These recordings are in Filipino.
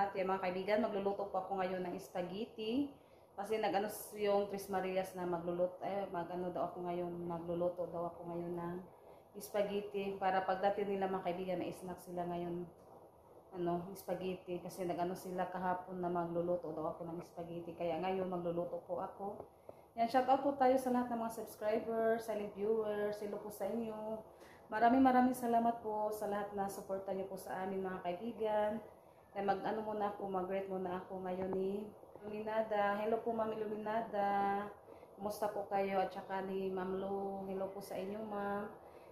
lahat. Yan mga kaibigan, magluluto po ako ngayon ng spaghetti. Kasi nag-ano yung Tres Marias na magluluto, daw ako ngayon, magluluto daw ako ngayon ng spaghetti. Para pagdating nila mga kaibigan, na snack sila ngayon, spaghetti. Kasi nag-ano sila kahapon na magluluto daw ako ng spaghetti. Kaya ngayon magluluto po ako. Yan, shout out po tayo sa lahat ng mga subscribers, silent viewers, hello po sa inyo. Maraming salamat po sa lahat na suporta niyo po sa amin mga kaibigan. Kaya mag-greet muna ako ngayon ni Iluminada. Hello po Ma'am Iluminada. Kumusta po kayo? At saka ni Ma'am Lu, hello po sa inyo ma'am.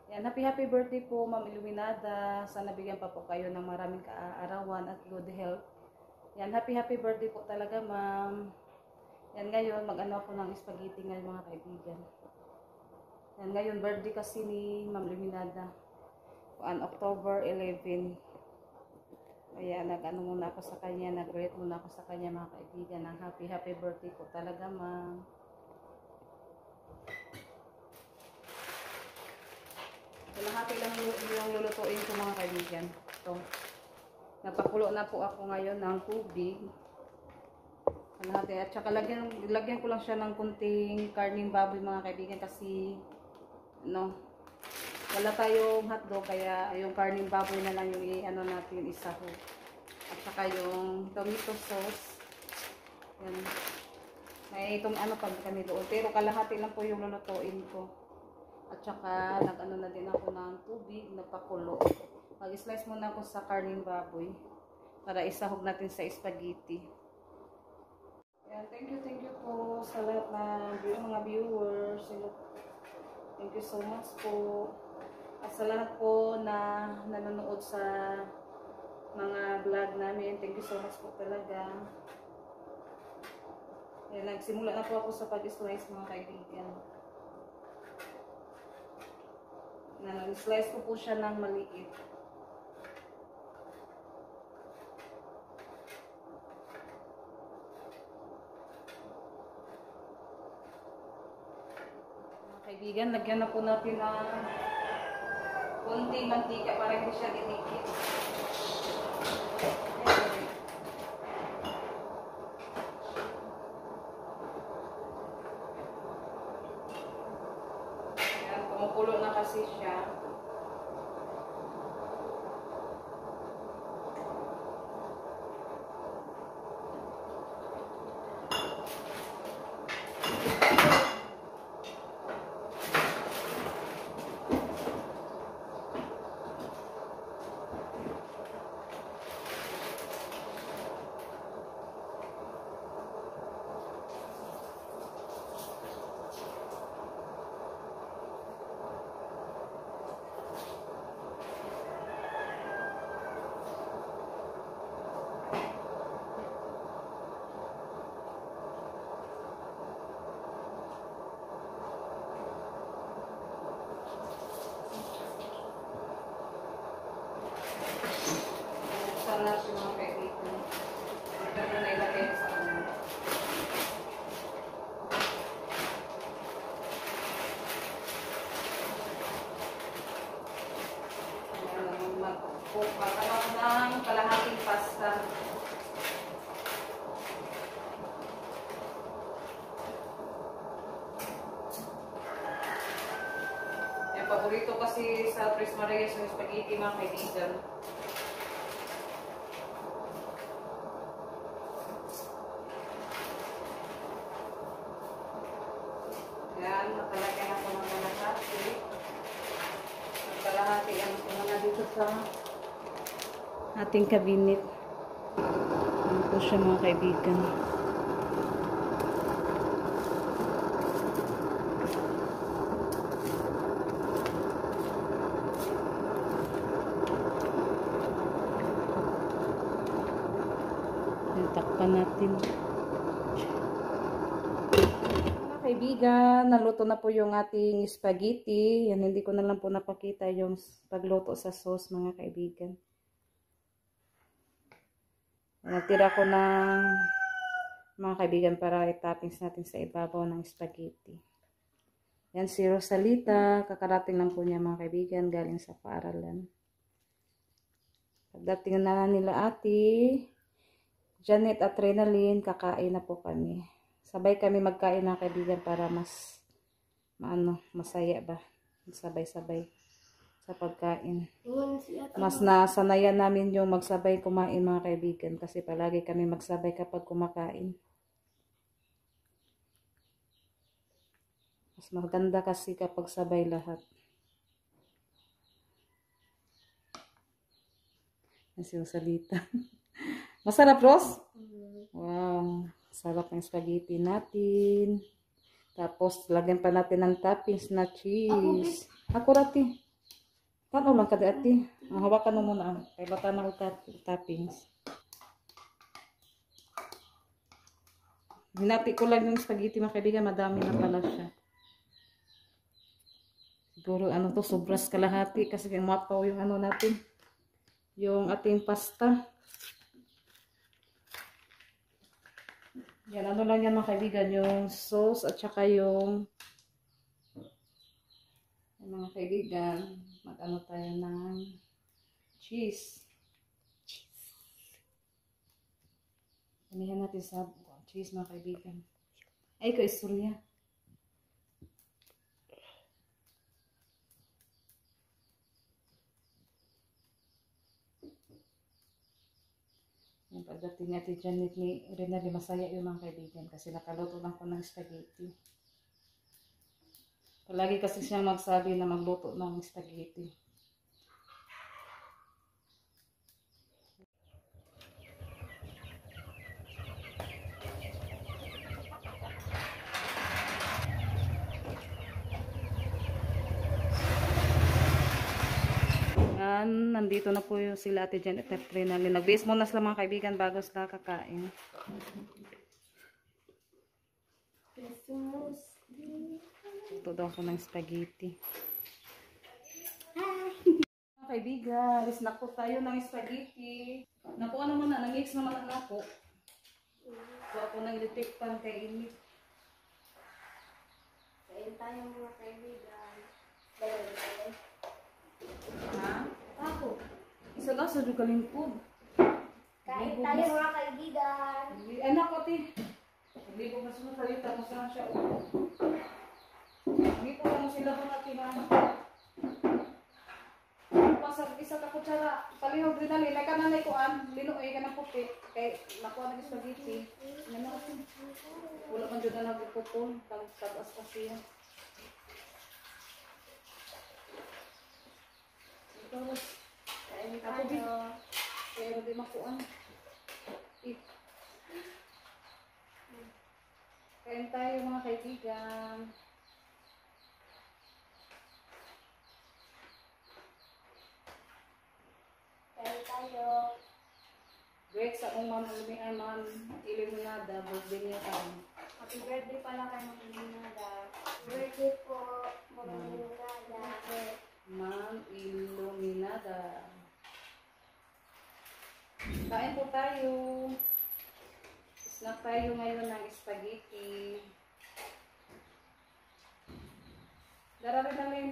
Yan, happy birthday po Ma'am Iluminada. Sana bigyan pa po kayo ng maraming kaarawan at good health. Yan, happy birthday po talaga ma'am. Yan, ngayon mag-ano ako ng spaghetti ngayon mga kaibigan. Yan, ngayon birthday kasi ni Ma'am Iluminada on October 11. Kaya nag-ano muna ako sa kanya, nag-greet muna ako sa kanya mga kaibigan ng happy birthday po talaga ma'am. Kalahati lang yung lulutuin ko mga kaibigan. Ito, napakulo na po ako ngayon ng tubig. Kalahati, at saka lagyan ko lang siya ng kunting karning baboy mga kaibigan kasi wala tayong hotdog, kaya yung karning baboy na lang yung natin isahog. At saka yung tomato sauce. Yan. May itong pag kami doon. Pero kalahati lang po yung lulutuin ko. At saka nag-ano na din ako ng tubig, nagpakulo. Mag-slice muna ako sa karning baboy para isahog natin sa spaghetti. Yan, thank you po sa lahat ng mga viewers. Thank you so much po. At sa lahat po na nanonood sa mga vlog namin, thank you so much po talaga. Yan, nagsimula na po ako sa pag-slice mga kaibigan. Nag-slice ko po siya ng maliit. Kaibigan, lagyan na po natin ng konting mantika para hindi siya didikit. Ayan, kumukulo na kasi siya. Natin mga kaibigan. Ito na ilagay sa magpapakaw ng kalahating pasta. Yung paborito kasi sa Tres Marias yung spaghetti mga kaibigan. Yan, nakalagay ako ng kalahati. Kalahati ang muna dito sa ating cabinet. Ano po siya mga kaibigan. Takpan natin. Kaibigan, naluto na po yung ating spaghetti. Yan, hindi ko na lang po napakita yung pagluto sa sauce mga kaibigan. Natira ko ng mga kaibigan para i-toppings natin sa ibabaw ng spaghetti. Yan si Rosalita, kakarating lang po niya mga kaibigan, galing sa paaralan. Pagdating na nila ate, Janet at Renalyn, kakain na po kami. Sabay kami magkain na kaibigan para mas masaya ba? Sabay-sabay sa pagkain. Mas nasanayan namin yung magsabay kumain mga kaibigan kasi palagi kami magsabay kapag kumakain. Mas maganda kasi kapag sabay lahat. Yung salita. Masarap, Ros? Wow. Sarap ng spaghetti natin. Tapos, lagyan pa natin ng toppings na cheese. Ako rati. Tanaw lang kada ati. Ang hawakan mo muna. Kaya bata na toppings. Hinati ko lang yung spaghetti mga kaibigan. Madami na pala siya. Siguro sobras kalahati. Kasi mapaw yung natin. Yung ating pasta. Yan, lang yan mga kaibigan. Yung sauce at saka yung mga kaibigan. Tayo ng cheese. Anihan natin sa cheese mga kaibigan. Ay, ko istorya. Yung pagdating natin Janet ni Renalyn, masaya yung mga kaibigan kasi nakaluto lang ko ng spaghetti. Palagi kasi siya magsabi na magluto ng spaghetti. Nandito na po yung sila Ate Janet at Renalyn. Nag-base muna sila mga kaibigan bago sila kakain. Ito daw ako ng spaghetti. Mga kaibigan, snack po tayo ng spaghetti. Nakuha naman na, nag-mix naman ang ako. Kuha ko ng electric pan kay init. Kain tayo mga kaibigan. Ha? Ako. Isa lang sa dugalingkod. Kain tayo mga kaibigan. Anak ko, ti. Hindi ko mas masalita kung saan siya. Hindi ko lang sila kung natin pasag isa ka kutsara. Palihog rin na linay ka na naikuan. Linuoy ka ng puti. Kaya nakuha ng spaghetti. Wala man dyan na nagpupon. Tagas pa siya. Tapos, Kain ako din. tayo. Kaya hindi makuan. Kain tayo mga kaibigan. Kain tayo. Break sa akong malumian man ilimunada. Birthday niya tayo. Happy birthday pala kay Ma'am Iluminada. Birthday po, Ma'am Iluminada. Ma'am Iluminada. Kain po tayo. Snack tayo ngayon ng spaghetti. Dararin namin.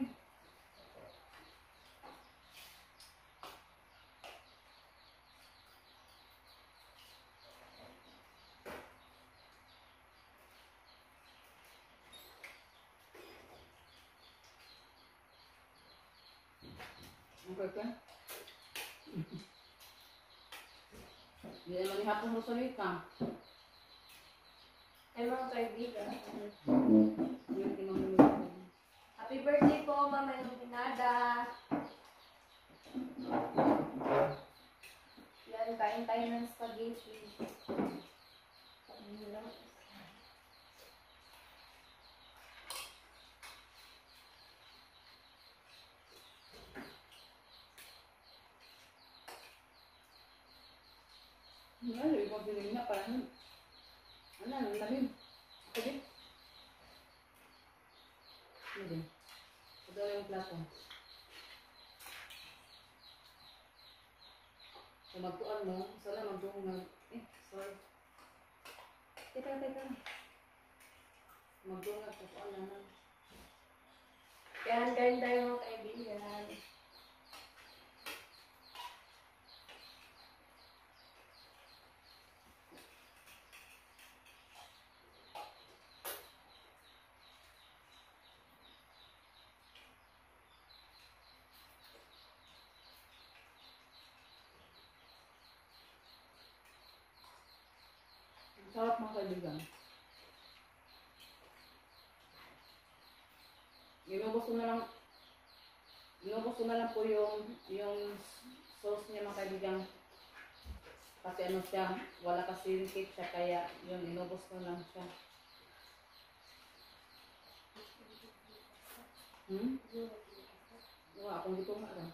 Okay ka? Hindi naman ihapon mo sa wika. Ay mga kaibigan. Yung tinamulog. Happy birthday po, Ma'am Iluminada. Yan, kain tayo ng spaghetti. Kain lang. Ano, ibang biling na parang ang lalim. Sige. Hindi. Ito yung plato. Kung magtuan mo, sana magdungan. Sorry. Teka. Magdungan, tutuan naman. Kain tayo mga kaibigan. Sarap mga kaibigan. Inubos ko na lang po yung sauce niya mga kaibigan. Kasi ano siya, wala kasi cake siya, kaya yun, inubos ko lang siya. Wala akong dito nga lang.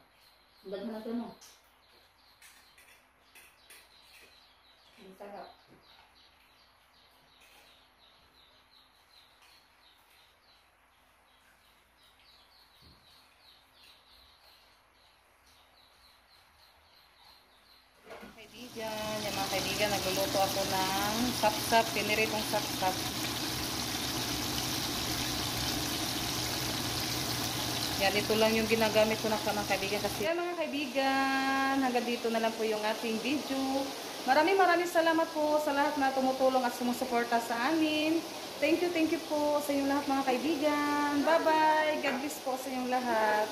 Daghan na siya, no? Ang sarap. Kaibigan, yung mga kaibigan, nagluluto ako ng sapsap, piniritong sapsap. Yan, ito lang yung ginagamit ko na mga kaibigan kasi. Yan mga kaibigan, hanggang dito na lang po yung ating video. Maraming salamat po sa lahat na tumutulong at sumusuporta sa amin. Thank you po sa inyong lahat mga kaibigan. Bye-bye. God bless po sa inyong lahat.